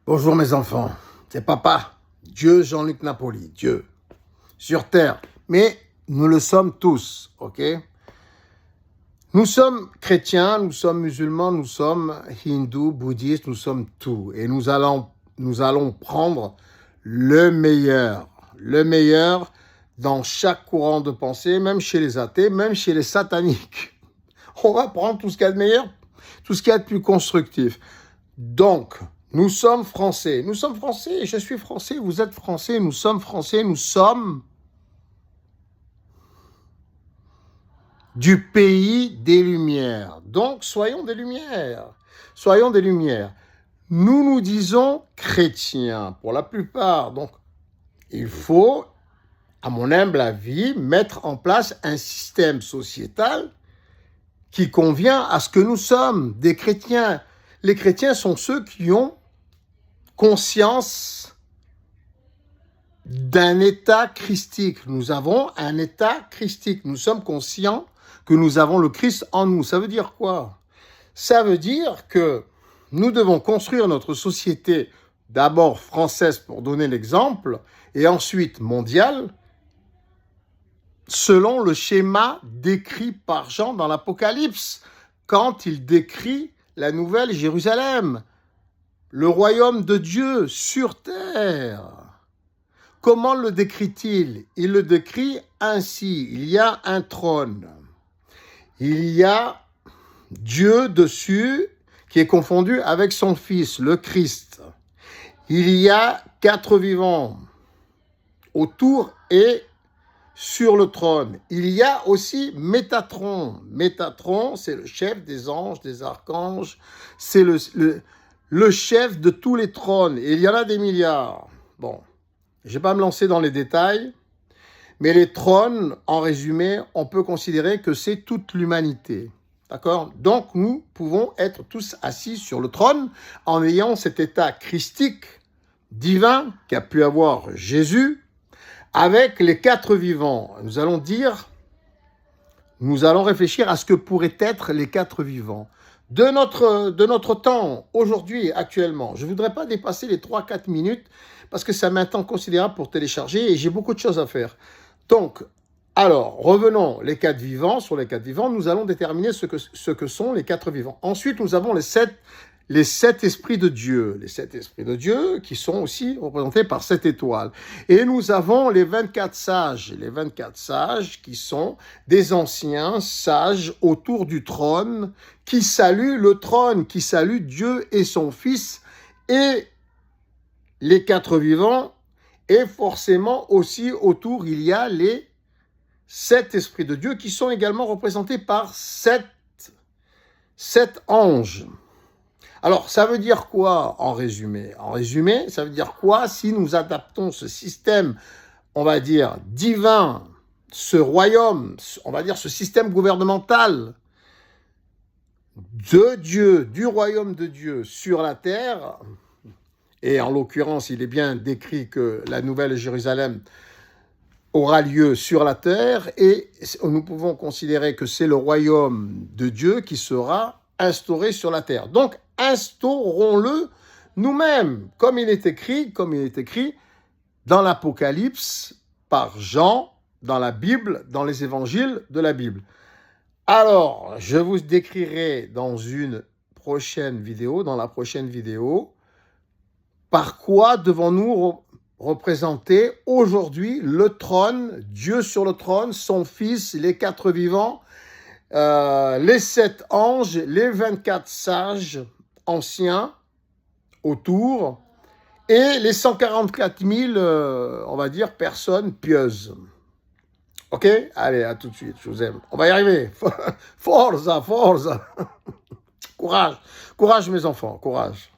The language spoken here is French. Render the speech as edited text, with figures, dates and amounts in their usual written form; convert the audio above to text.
Bonjour mes enfants, c'est papa, Dieu Jean-Luc Napoli, Dieu, sur terre. Mais nous le sommes tous, ok? Nous sommes chrétiens, nous sommes musulmans, nous sommes hindous, bouddhistes, nous sommes tout. Et nous allons prendre le meilleur dans chaque courant de pensée, même chez les athées, même chez les sataniques. On va prendre tout ce qu'il y a de meilleur, tout ce qu'il y a de plus constructif. Donc, nous sommes français, je suis français, vous êtes français, nous sommes français, nous sommes du pays des Lumières. Donc, soyons des Lumières. Nous nous disons chrétiens, pour la plupart. Donc, il faut, à mon humble avis, mettre en place un système sociétal qui convient à ce que nous sommes, des chrétiens. Les chrétiens sont ceux qui ont conscience d'un état christique. Nous avons un état christique. Nous sommes conscients que nous avons le Christ en nous. Ça veut dire quoi? Ça veut dire que nous devons construire notre société, d'abord française pour donner l'exemple, et ensuite mondiale, selon le schéma décrit par Jean dans l'Apocalypse, quand il décrit la nouvelle Jérusalem, le royaume de Dieu sur terre. Comment le décrit-il? Il le décrit ainsi. Il y a un trône. Il y a Dieu dessus qui est confondu avec son Fils, le Christ. Il y a 4 vivants autour et sur le trône. Il y a aussi Métatron. Métatron, c'est le chef des anges, des archanges. C'est le chef de tous les trônes. Et il y en a des milliards. Bon, je ne vais pas me lancer dans les détails, mais les trônes, en résumé, on peut considérer que c'est toute l'humanité. D'accord? Donc, nous pouvons être tous assis sur le trône en ayant cet état christique, divin, qu'a pu avoir Jésus, avec les 4 vivants. Nous allons réfléchir à ce que pourraient être les 4 vivants. De notre temps, aujourd'hui, actuellement, je ne voudrais pas dépasser les 3-4 minutes parce que ça met un temps considérable pour télécharger et j'ai beaucoup de choses à faire. Donc, alors, revenons les 4 vivants. Sur les 4 vivants, nous allons déterminer ce que sont les 4 vivants. Ensuite, nous avons les 7 esprits de Dieu. Les 7 esprits de Dieu qui sont aussi représentés par 7 étoiles. Et nous avons les 24 sages. Les 24 sages qui sont des anciens sages autour du trône qui saluent le trône, qui saluent Dieu et son Fils et les 4 vivants. Et forcément aussi autour, il y a les 7 esprits de Dieu qui sont également représentés par 7 anges. Alors, ça veut dire quoi en résumé? En résumé, ça veut dire quoi si nous adaptons ce système, on va dire, divin, ce royaume, on va dire ce système gouvernemental de Dieu, du royaume de Dieu sur la terre, et en l'occurrence, il est bien décrit que la nouvelle Jérusalem aura lieu sur la terre, et nous pouvons considérer que c'est le royaume de Dieu qui sera instauré sur la terre. Donc, instaurons-le nous-mêmes, comme il est écrit dans l'Apocalypse par Jean, dans la Bible, dans les évangiles de la Bible. Alors, je vous décrirai dans la prochaine vidéo, par quoi devons-nous représenter aujourd'hui le trône, Dieu sur le trône, son Fils, les 4 vivants, les 7 anges, les 24 sages anciens autour et les 144 000, on va dire, personnes pieuses. Ok? Allez, à tout de suite, je vous aime. On va y arriver. Forza. Courage mes enfants, courage.